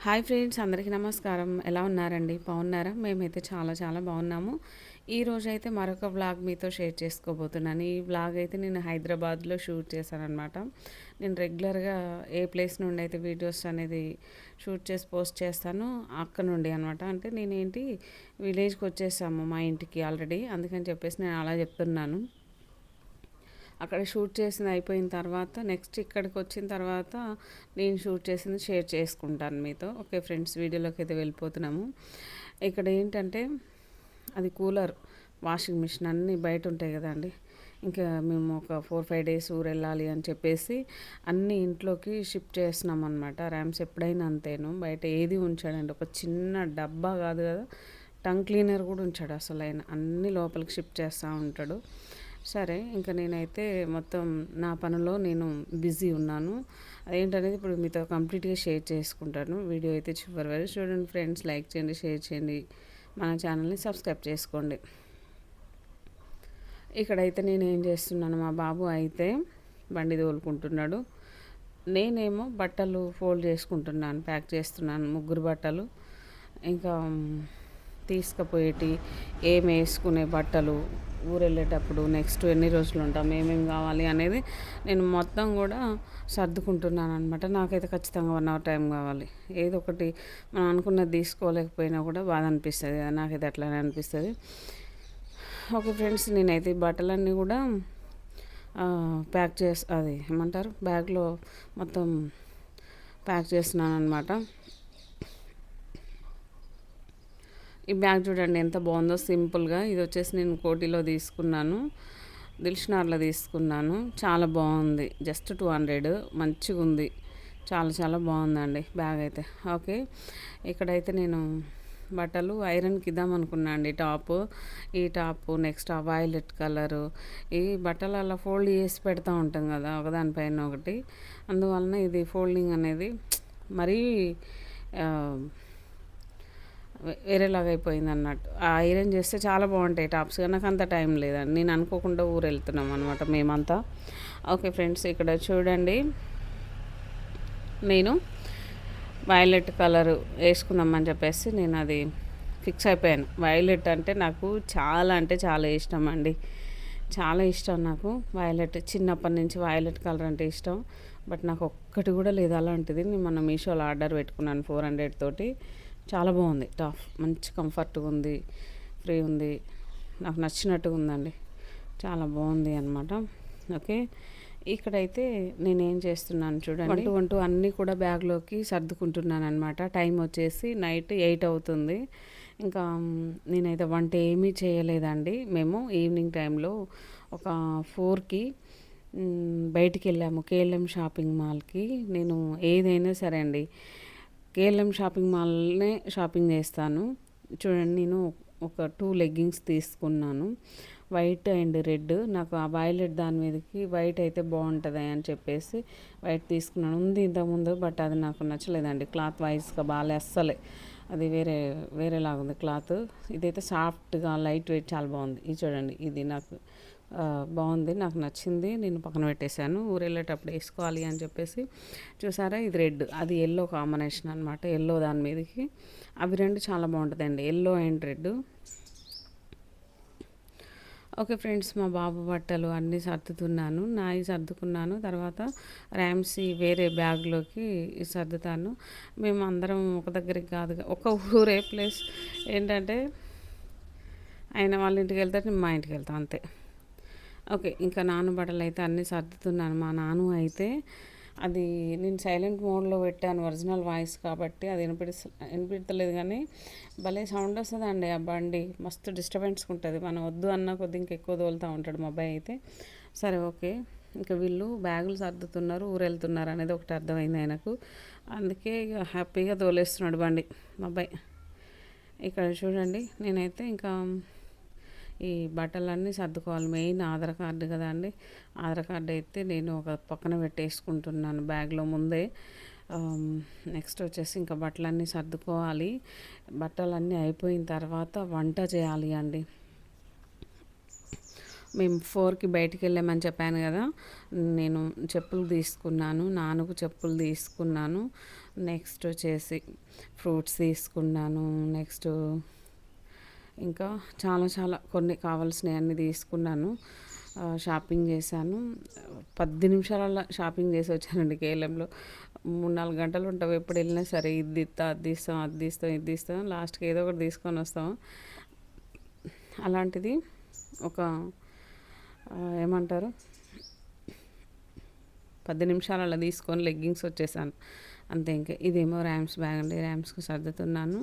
Hi friends, అందరికీ నమస్కారం. ఎలా ఉన్నారండి? బాగున్నారా? మేమైతే చాలా చాలా బాగున్నాము. ఈరోజైతే మరొక వ్లాగ్ మీతో షేర్ చేసుకోబోతున్నాను. ఈ వ్లాగ్ అయితే నేను హైదరాబాద్లో షూట్ చేశాననమాట. నేను రెగ్యులర్గా ఏ ప్లేస్ నుండి అయితే వీడియోస్ అనేది షూట్ చేసి పోస్ట్ చేస్తానో అక్కడ నుండి అనమాట. అంటే నేనేంటి విలేజ్కి వచ్చేసాము మా ఇంటికి ఆల్రెడీ, అందుకని చెప్పేసి నేను అలా చెప్తున్నాను. అక్కడ షూట్ చేసింది అయిపోయిన తర్వాత నెక్స్ట్ ఇక్కడికి వచ్చిన తర్వాత నేను షూట్ చేసింది షేర్ చేసుకుంటాను మీతో. ఓకే ఫ్రెండ్స్, వీడియోలోకి అయితే వెళ్ళిపోతున్నాము. ఇక్కడ ఏంటంటే అది కూలర్, వాషింగ్ మిషన్ అన్నీ బయట ఉంటాయి కదండి. ఇంకా మేము ఒక 4-5 డేస్ ఊరు వెళ్ళాలి అని చెప్పేసి అన్నీ ఇంట్లోకి షిఫ్ట్ చేస్తున్నాం అనమాట. ర్యామ్స్ ఎప్పుడైనా అంతేను, బయట ఏది ఉంచాడండి. ఒక చిన్న డబ్బా కాదు కదా, టంగ్ క్లీనర్ కూడా ఉంచాడు అసలు. ఆయన అన్నీ లోపలికి షిఫ్ట్ చేస్తూ ఉంటాడు. సరే, ఇంకా నేనైతే మొత్తం నా పనిలో నేను బిజీ ఉన్నాను. అదేంటనేది ఇప్పుడు మీతో కంప్లీట్గా షేర్ చేసుకుంటాను. వీడియో అయితే చివరి వరకు చూడండి ఫ్రెండ్స్. లైక్ చేయండి, షేర్ చేయండి, మన ఛానల్ని సబ్స్క్రైబ్ చేసుకోండి. ఇక్కడైతే నేను ఏం చేస్తున్నాను, మా బాబు అయితే బండి తోలుకుంటున్నాడు, నేనేమో బట్టలు ఫోల్డ్ చేసుకుంటున్నాను, ప్యాక్ చేస్తున్నాను. ముగ్గురు బట్టలు, ఇంకా తీసుకుపోయేటి ఏం వేసుకునే బట్టలు, ఊరు వెళ్ళేటప్పుడు నెక్స్ట్ ఎన్ని రోజులు ఉంటాం, ఏమేమి కావాలి అనేది నేను మొత్తం కూడా సర్దుకుంటున్నాను అనమాట. నాకైతే ఖచ్చితంగా 1 అవర్ టైం కావాలి. ఏదో ఒకటి మనం అనుకున్నది తీసుకోలేకపోయినా కూడా బాధ అనిపిస్తుంది కదా, నాకైతే అట్లానే అనిపిస్తుంది. ఓకే ఫ్రెండ్స్, నేనైతే ఈ బట్టలన్నీ కూడా ప్యాక్ చేసి, అది ఏమంటారు, బ్యాగ్లో మొత్తం ప్యాక్ చేస్తున్నాను అనమాట. ఈ బ్యాగ్ చూడండి ఎంత బాగుందో, సింపుల్గా. ఇది వచ్చేసి నేను కోటిలో తీసుకున్నాను, దిల్షుక్నగర్లో తీసుకున్నాను. చాలా బాగుంది, జస్ట్ 200, మంచిగా ఉంది. చాలా చాలా బాగుందండి బ్యాగ్ అయితే. ఓకే, ఇక్కడైతే నేను బట్టలు ఐరన్కి ఇద్దాం అనుకున్నా అండి. ఈ టాపు నెక్స్ట్ ఆ వైలెట్ కలరు, ఈ బట్టలు అలా ఫోల్డ్ చేసి పెడతా ఉంటాం కదా ఒకదానిపైన ఒకటి, అందువలన ఇది ఫోల్డింగ్ అనేది మరీ వేరేలాగా అయిపోయింది అన్నట్టు. ఆ ఐరన్ చేస్తే చాలా బాగుంటాయి టాప్స్, కానీ నాకు అంత టైం లేదండి. నేను అనుకోకుండా ఊరు వెళ్తున్నాం అనమాట మేమంతా. ఓకే ఫ్రెండ్స్, ఇక్కడ చూడండి, నేను వైలెట్ కలర్ వేసుకుందామని చెప్పేసి నేను అది ఫిక్స్ అయిపోయాను. వైలెట్ అంటే నాకు చాలా అంటే చాలా ఇష్టం అండి, చాలా ఇష్టం నాకు వైలెట్. చిన్నప్పటి నుంచి వైలెట్ కలర్ అంటే ఇష్టం. బట్ నాకు ఒక్కటి కూడా లేదు అలాంటిది. నేను మొన్న మీషోలో ఆర్డర్ పెట్టుకున్నాను 400 తోటి. చాలా బాగుంది టాప్, మంచి కంఫర్ట్గా ఉంది, ఫ్రీ ఉంది, నాకు నచ్చినట్టుగా ఉందండి, చాలా బాగుంది అనమాట. ఓకే, ఇక్కడైతే నేనేం చేస్తున్నాను చూడండి, వంటూ అన్నీ కూడా బ్యాగ్లోకి సర్దుకుంటున్నాను అనమాట. టైం వచ్చేసి నైట్ 8 అవుతుంది. ఇంకా నేనైతే వంట ఏమీ చేయలేదండి. మేము ఈవినింగ్ టైంలో ఒక 4కి బయటికి వెళ్ళాము, కేఎల్ఎం షాపింగ్ మాల్కి. నేను ఏదైనా సరే అండి కేఎల్ఎం షాపింగ్ మాల్నే షాపింగ్ చేస్తాను. చూడండి, నేను ఒక 2 లెగ్గింగ్స్ తీసుకున్నాను, వైట్ అండ్ రెడ్. నాకు ఆ వైలెట్ దాని మీదకి వైట్ అయితే బాగుంటుంది అని చెప్పేసి వైట్ తీసుకున్నాను. ఉంది ఇంతకుముందు, బట్ అది నాకు నచ్చలేదండి. క్లాత్ వైజ్గా బాగాలే అస్సలే, అది వేరేలాగా ఉంది క్లాత్. ఇదైతే సాఫ్ట్గా లైట్ వెయిట్ చాలా బాగుంది. ఇది చూడండి, ఇది నాకు బాగుంది, నాకు నచ్చింది. నేను పక్కన పెట్టేశాను, ఊరు వెళ్ళేటప్పుడు వేసుకోవాలి అని చెప్పేసి. చూసారా, ఇది రెడ్, అది ఎల్లో కాంబినేషన్ అనమాట. ఎల్లో దాని మీదకి అవి రెండు చాలా బాగుంటుందండి, yellow and red. Okay friends, మా బాబు బట్టలు అన్నీ సర్దుతున్నాను, నాయి సర్దుకున్నాను. తర్వాత ర్యామ్సీ వేరే బ్యాగ్లోకి సర్దుతాను. మేము అందరం ఒక దగ్గరికి కాదు, ఒక ఊరే ప్లేస్. ఏంటంటే ఆయన వాళ్ళ ఇంటికి వెళ్తారు, నేను మా ఇంటికి వెళ్తాను అంతే. ఓకే, ఇంకా నాన్న బట్టలు అయితే అన్నీ సర్దుతున్నాను. మా నాన్న అయితే అది నేను సైలెంట్ మోడ్లో పెట్టాను, ఒరిజినల్ వాయిస్ కాబట్టి అది వినిపించలేదు, కానీ భలే సౌండ్ వస్తుందండి. ఆ బండి మస్తు డిస్టర్బెన్స్గా ఉంటుంది, మనం వద్దు అన్న కొద్ది ఇంకెక్కువ తోలుతూ ఉంటాడు మా అబ్బాయి అయితే. సరే ఓకే, ఇంకా వీళ్ళు బ్యాగులు సర్దుతున్నారు, ఊరు వెళ్తున్నారు అనేది ఒకటి అర్థమైంది ఆయనకు. అందుకే ఇక హ్యాపీగా తోలేస్తున్నాడు బండి మా అబ్బాయి. ఇక్కడ చూడండి, నేనైతే ఇంకా ఈ బట్టలన్నీ సర్దుకోవాలి. మెయిన్ ఆధార్ కార్డు కదా అండి, ఆధార్ కార్డు అయితే నేను ఒక పక్కన పెట్టేసుకుంటున్నాను బ్యాగ్లో ముందే. నెక్స్ట్ వచ్చేసి ఇంకా బట్టలన్నీ సర్దుకోవాలి. బట్టలన్నీ అయిపోయిన తర్వాత వంట చేయాలి అండి. మేము 4కి బయటికి వెళ్ళామని చెప్పాను కదా, నేను చెప్పులు తీసుకున్నాను, నాన్నకు చెప్పులు తీసుకున్నాను. నెక్స్ట్ వచ్చేసి ఫ్రూట్స్ తీసుకున్నాను. నెక్స్ట్ ఇంకా చాలా చాలా కొన్ని కావాల్సినవి అన్నీ తీసుకున్నాను. షాపింగ్ చేశాను. 10 నిమిషాలలో షాపింగ్ చేసి వచ్చానండి కేఎల్ఎంలో. 3-4 గంటలు ఉంటాం ఎప్పుడు వెళ్ళినా సరే. ఇది తీస్తా, అది తీస్తాం, అది తీస్తాం, ఇది తీస్తాం, లాస్ట్కి ఏదో ఒకటి తీసుకొని వస్తాం. అలాంటిది ఒక ఏమంటారు 10 నిమిషాలలో తీసుకొని లెగ్గింగ్స్ వచ్చేసాను అంతే. ఇంకా ఇదేమో ర్యామ్స్ బ్యాగ్ అండి, ర్యామ్స్కి సర్దుతున్నాను.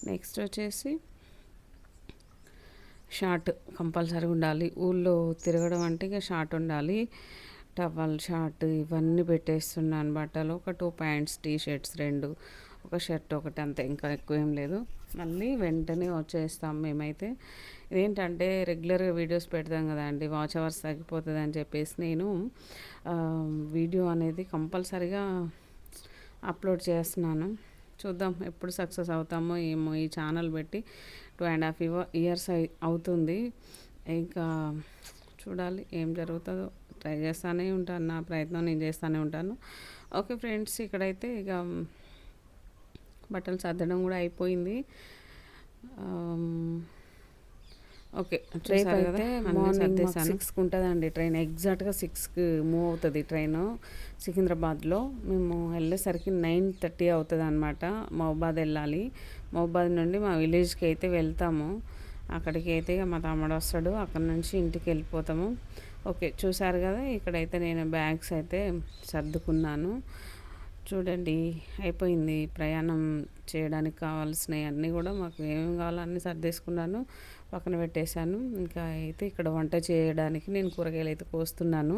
నెక్స్ట్ వచ్చేసి షార్ట్ కంపల్సరీ ఉండాలి. ఊళ్ళో తిరగడం అంటే ఇక షార్ట్ ఉండాలి. టవల్, షార్ట్ ఇవన్నీ పెట్టేస్తున్నాను. బట్టలు ఒక 2 ప్యాంట్స్, టీ షర్ట్స్ 2, ఒక షర్ట్ ఒకటి అంతే, ఇంకా ఎక్కువ ఏం లేదు. మళ్ళీ వెంటనే వచ్చేస్తాం మేమైతే. ఇదేంటంటే రెగ్యులర్గా వీడియోస్ పెడతాం కదా అండి, వాచ్ అవర్స్ తగ్గిపోతుంది అని చెప్పేసి నేను వీడియో అనేది కంపల్సరీగా అప్లోడ్ చేస్తున్నాను. చూద్దాం ఎప్పుడు సక్సెస్ అవుతామో ఏమో. ఈ ఛానల్ పెట్టి 2.5 ఇయర్స్ అవుతుంది. ఇంకా చూడాలి ఏం జరుగుతుందో. ట్రై చేస్తూనే ఉంటాను, నా ప్రయత్నం నేను చేస్తూనే ఉంటాను. ఓకే ఫ్రెండ్స్, ఇక్కడైతే ఇక బట్టలు సర్దడం కూడా అయిపోయింది. ఓకే, రేపు అయితే మార్నింగ్ 6కి ఉంటుందండి ట్రైన్. ఎగ్జాక్ట్గా 6కి మూవ్ అవుతుంది ట్రైను సికింద్రాబాద్లో. మేము వెళ్ళేసరికి 9:30 అవుతుంది అనమాట. మహబాద్ వెళ్ళాలి. మహబాద్ నుండి మా విలేజ్కి అయితే వెళ్తాము. అక్కడికి అయితే మా తమ్ముడు వస్తాడు, అక్కడ నుంచి ఇంటికి వెళ్ళిపోతాము. ఓకే, చూసారు కదా, ఇక్కడైతే నేను బ్యాగ్స్ అయితే సర్దుకున్నాను. చూడండి అయిపోయింది. ప్రయాణం చేయడానికి కావాల్సినవి అన్నీ కూడా మాకు ఏమేమి కావాలో అన్నీ సర్దేసుకున్నాను, పక్కన పెట్టేశాను. ఇంకా అయితే ఇక్కడ వంట చేయడానికి నేను కూరగాయలు అయితే కోస్తున్నాను.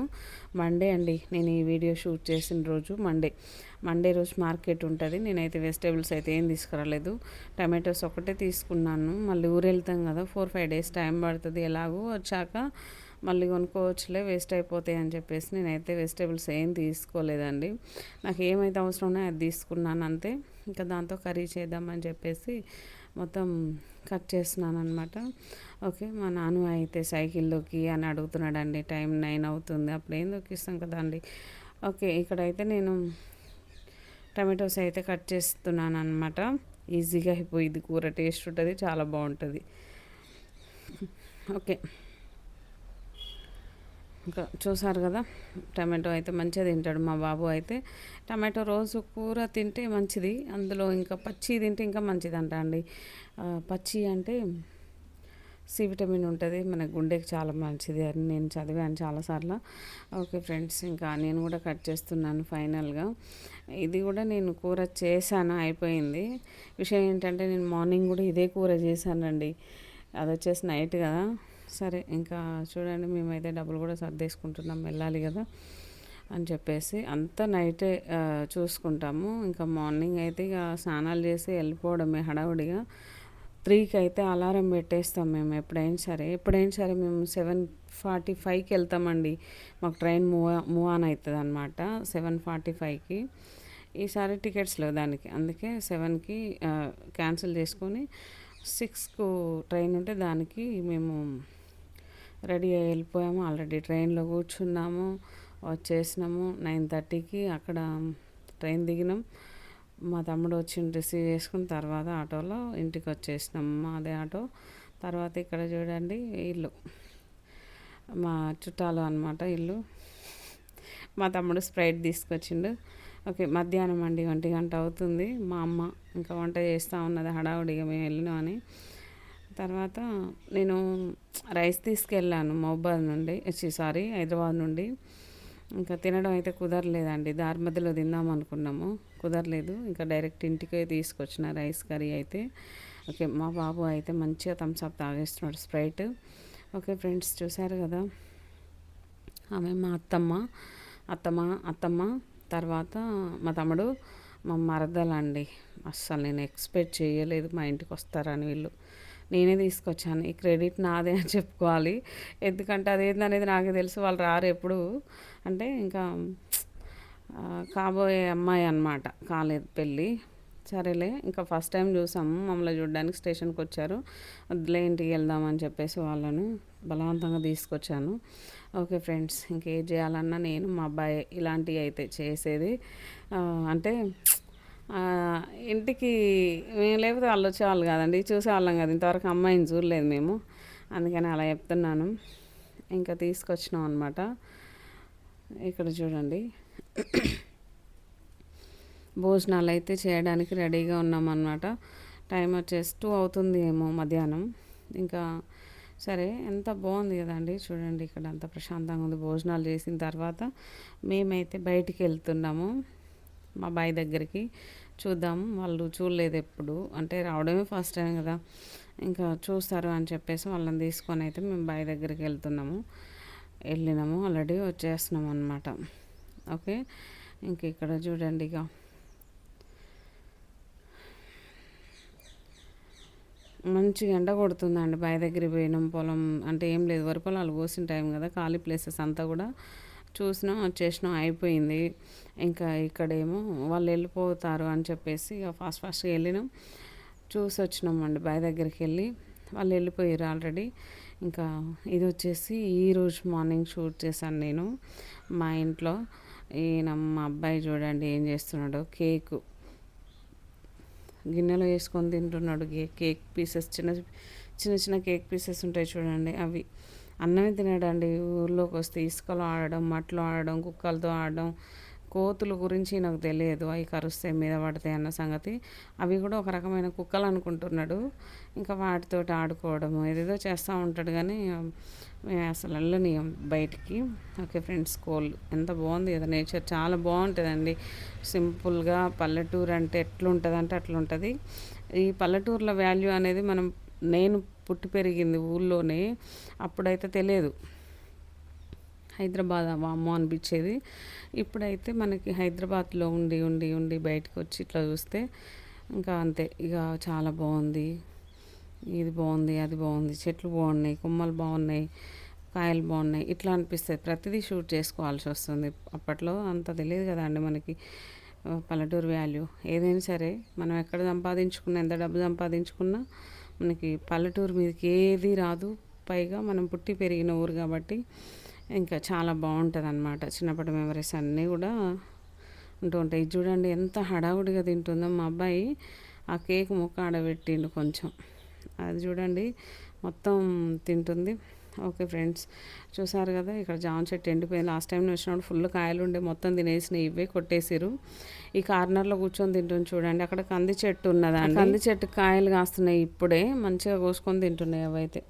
మండే అండి నేను ఈ వీడియో షూట్ చేసిన రోజు మండే రోజు మార్కెట్ ఉంటుంది. నేనైతే వెజిటేబుల్స్ అయితే ఏం తీసుకురాలేదు. టమాటోస్ ఒకటే తీసుకున్నాను. మళ్ళీ ఊరు వెళ్తాం కదా, 4-5 డేస్ టైం పడుతుంది. ఎలాగో వచ్చాక మళ్ళీ కొనుక్కోవచ్చులే, వేస్ట్ అయిపోతాయి అని చెప్పేసి నేనైతే వెజిటేబుల్స్ ఏం తీసుకోలేదండి. నాకు ఏమైతే అవసరం ఉన్నాయో అది తీసుకున్నాను అంతే. ఇంకా దాంతో కర్రీ చేద్దామని చెప్పేసి మొత్తం కట్ చేస్తున్నాను అనమాట. ఓకే, మా నాన్న అయితే సైకిల్లోకి అని అడుగుతున్నాడండి. టైం 9 అవుతుంది, అప్పుడు ఏం దొక్కిస్తాం కదా అండి. ఓకే, ఇక్కడైతే నేను టమాటోస్ అయితే కట్ చేస్తున్నాను అనమాట. ఈజీగా అయిపోయింది, కూర టేస్ట్ ఉంటుంది, చాలా బాగుంటుంది. ఓకే, ఇంకా చూసారు కదా, టమాటో అయితే మంచిగా తింటాడు మా బాబు అయితే. టమాటో రోజు కూర తింటే మంచిది, అందులో ఇంకా పచ్చి తింటే ఇంకా మంచిది అంట అండి. పచ్చి అంటే సి విటమిన్ ఉంటుంది, మన గుండెకి చాలా మంచిది అని నేను చదివాను చాలాసార్లు. ఓకే ఫ్రెండ్స్, ఇంకా నేను కూడా కట్ చేస్తున్నాను ఫైనల్గా. ఇది కూడా నేను కూర చేశాను, అయిపోయింది. విషయం ఏంటంటే నేను మార్నింగ్ కూడా ఇదే కూర చేశానండి. అది వచ్చేసి నైట్ కదా. సరే, ఇంకా చూడండి మేమైతే డబ్బులు కూడా సర్దేసుకుంటున్నాం, వెళ్ళాలి కదా అని చెప్పేసి అంతా నైటే చూసుకుంటాము. ఇంకా మార్నింగ్ అయితే ఇక స్నానాలు చేసి వెళ్ళిపోవడమే హడావుడిగా. 3కి అయితే అలారం పెట్టేస్తాం మేము ఎప్పుడైనా సరే. మేము 7:45కి వెళ్తామండి. మాకు ట్రైన్ మూవ్ ఆన్ అవుతుంది అనమాట 7:45కి. ఈసారి టికెట్స్ లేవు దానికి, అందుకే 7కి క్యాన్సిల్ చేసుకొని 6కు ట్రైన్ ఉంటే దానికి మేము రెడీ అయ్యి వెళ్ళిపోయాము. ఆల్రెడీ ట్రైన్లో కూర్చున్నాము, వచ్చేసినాము. 9:30కి అక్కడ ట్రైన్ దిగినాం. మా తమ్ముడు వచ్చి రిసీవ్ చేసుకున్న తర్వాత ఆటోలో ఇంటికి వచ్చేసినాం, అదే ఆటో. తర్వాత ఇక్కడ చూడండి ఇల్లు, మా చుట్టాలు అనమాట ఇల్లు. మా తమ్ముడు స్ప్రైట్ తీసుకొచ్చిండు. ఓకే, మధ్యాహ్నం అండి 1 గంట అవుతుంది. మా అమ్మ ఇంకా వంట చేస్తూ ఉన్నది హడావుడిగా మేము వెళ్ళినామని. తర్వాత నేను రైస్ తీసుకెళ్ళాను మహబాద్ నుండి, హైదరాబాద్ నుండి. ఇంకా తినడం అయితే కుదరలేదండి, దారి మధ్యలో తిందాం అనుకున్నాము, కుదరలేదు. ఇంకా డైరెక్ట్ ఇంటికే తీసుకొచ్చిన రైస్ కర్రీ అయితే. ఓకే, మా బాబు అయితే మంచిగా థమ్స్ అప్ తాగేస్తున్నాడు, స్ప్రైట్. ఓకే ఫ్రెండ్స్, చూసారు కదా, ఆమె మా అత్తమ్మ తర్వాత మా తమ్ముడు, మా మరదలండి. అస్సలు నేను ఎక్స్పెక్ట్ చేయలేదు మా ఇంటికి వస్తారని వీళ్ళు. నేనే తీసుకొచ్చాను, ఈ క్రెడిట్ నాదే అని చెప్పుకోవాలి. ఎందుకంటే అదేందనేది నాకే తెలుసు, వాళ్ళు రారు ఎప్పుడు. అంటే ఇంకా కాబోయే అమ్మాయి అనమాట, కాలేదు పెళ్ళి. సరేలే, ఇంకా ఫస్ట్ టైం చూసాము, మమ్మల్ని చూడడానికి స్టేషన్కి వచ్చారు. వద్దులే ఇంటికి వెళ్దామని చెప్పేసి వాళ్ళను బలవంతంగా తీసుకొచ్చాను. ఓకే ఫ్రెండ్స్, ఇంకేం చేయాలన్నా నేను మా అబ్బాయి ఇలాంటివి అయితే చేసేది. అంటే ఇంటికి మేము లేకపోతే వాళ్ళు వచ్చేవాళ్ళు కాదండి, చూసేవాళ్ళం కాదు, ఇంతవరకు అమ్మాయిని చూడలేదు మేము, అందుకని అలా చెప్తున్నాను. ఇంకా తీసుకొచ్చినాం అనమాట. ఇక్కడ చూడండి, భోజనాలు అయితే చేయడానికి రెడీగా ఉన్నామన్నమాట. టైం వచ్చేసి 2 అవుతుంది ఏమో మధ్యాహ్నం. ఇంకా సరే, ఎంత బాగుంది కదండి, చూడండి ఇక్కడ అంత ప్రశాంతంగా ఉంది. భోజనాలు చేసిన తర్వాత మేమైతే బయటికి వెళ్తున్నాము మా బాయ్ దగ్గరికి. చూద్దాం, వాళ్ళు చూడలేదు ఎప్పుడు, అంటే రావడమే ఫస్ట్ టైం కదా, ఇంకా చూస్తారు అని చెప్పేసి వాళ్ళని తీసుకొని అయితే మేము బాయ్ దగ్గరికి వెళ్ళినాము, ఆల్రెడీ వచ్చేస్తున్నాము అనమాట. ఓకే, ఇంక ఇక్కడ చూడండి, ఇక మంచిగా ఎండ కొడుతుందండి. బావి దగ్గరికి పోయినాం, పొలం అంటే ఏం లేదు, వరి పొలాలు కోసిన టైం కదా, ఖాళీ ప్లేసెస్ అంతా కూడా చూసినాం, వచ్చేసినాం, అయిపోయింది. ఇంకా ఇక్కడేమో వాళ్ళు వెళ్ళిపోతారు అని చెప్పేసి ఇక ఫాస్ట్గా వెళ్ళినాం, చూసి వచ్చినాం అండి. బావి దగ్గరికి వెళ్ళి వాళ్ళు వెళ్ళిపోయారు ఆల్రెడీ. ఇంకా ఇది వచ్చేసి ఈరోజు మార్నింగ్ షూట్ చేశాను నేను మా ఇంట్లో. ఈయన మా అబ్బాయి చూడండి ఏం చేస్తున్నాడో, కేకు గిన్నెలో వేసుకొని తింటున్నాడు. కేక్ పీసెస్, చిన్న చిన్న చిన్న కేక్ పీసెస్ ఉంటాయి చూడండి, అవి. అన్నమే తినడండి. ఊళ్ళోకి వస్తే ఇసుకలో ఆడడం, మట్లో ఆడడం, కుక్కలతో ఆడడం, కోతుల గురించి నాకు తెలియదు, అవి కరుస్తాయి, మీద పడతాయి అన్న సంగతి. అవి కూడా ఒక రకమైన కుక్కలు అనుకుంటున్నాడు. ఇంకా వాటితోటి ఆడుకోవడము ఏదేదో చేస్తూ ఉంటాడు, కానీ మేము అసలు వెళ్ళనీయం బయటికి. ఓకే ఫ్రెండ్స్, కోళ్ళు ఎంత బాగుంది కదా, నేచర్ చాలా బాగుంటుందండి. సింపుల్గా పల్లెటూరు అంటే ఎట్లుంటుంది అంటే అట్లుంటుంది. ఈ పల్లెటూరులో వాల్యూ అనేది నేను పుట్టి పెరిగింది ఊళ్ళోనే, అప్పుడైతే తెలియదు, హైదరాబాద్ వామ్మో అనిపించేది. ఇప్పుడైతే మనకి హైదరాబాద్లో ఉండి ఉండి ఉండి బయటకు వచ్చి ఇట్లా చూస్తే ఇంకా అంతే, ఇక చాలా బాగుంది, ఇది బాగుంది, అది బాగుంది, చెట్లు బాగున్నాయి, కొమ్మలు బాగున్నాయి, కాయలు బాగున్నాయి, ఇట్లా అనిపిస్తుంది. ప్రతిదీ షూట్ చేసుకోవాల్సి వస్తుంది. అప్పట్లో అంత తెలియదు కదండి మనకి పల్లెటూరు వాల్యూ. ఏదైనా సరే మనం ఎక్కడ సంపాదించుకున్నా, ఎంత డబ్బు సంపాదించుకున్నా మనకి పల్లెటూరు మీదకి ఏది రాదు. పైగా మనం పుట్టి పెరిగిన ఊరు కాబట్టి ఇంకా చాలా బాగుంటుంది అన్నమాట. చిన్నప్పటి మెమరీస్ అన్నీ కూడా ఉంటూ ఉంటాయి. ఇది చూడండి ఎంత హడావుడిగా తింటుందో మా అబ్బాయి. ఆ కేక్ ముక్క ఆడబెట్టిండు కొంచెం, అది చూడండి మొత్తం తింటుంది. ఓకే ఫ్రెండ్స్, చూసారు కదా, ఇక్కడ జామ చెట్టు ఎండిపోయింది. లాస్ట్ టైం వచ్చినప్పుడు ఫుల్ కాయలు ఉండే, మొత్తం తినేసినాయి, ఇవే కొట్టేసారు. ఈ కార్నర్లో కూర్చొని తింటుంది చూడండి. అక్కడ కంది చెట్టు ఉన్నదా, కంది చెట్టు కాయలు కాస్తున్నాయి, ఇప్పుడే మంచిగా కోసుకొని తింటున్నాయి అవైతే.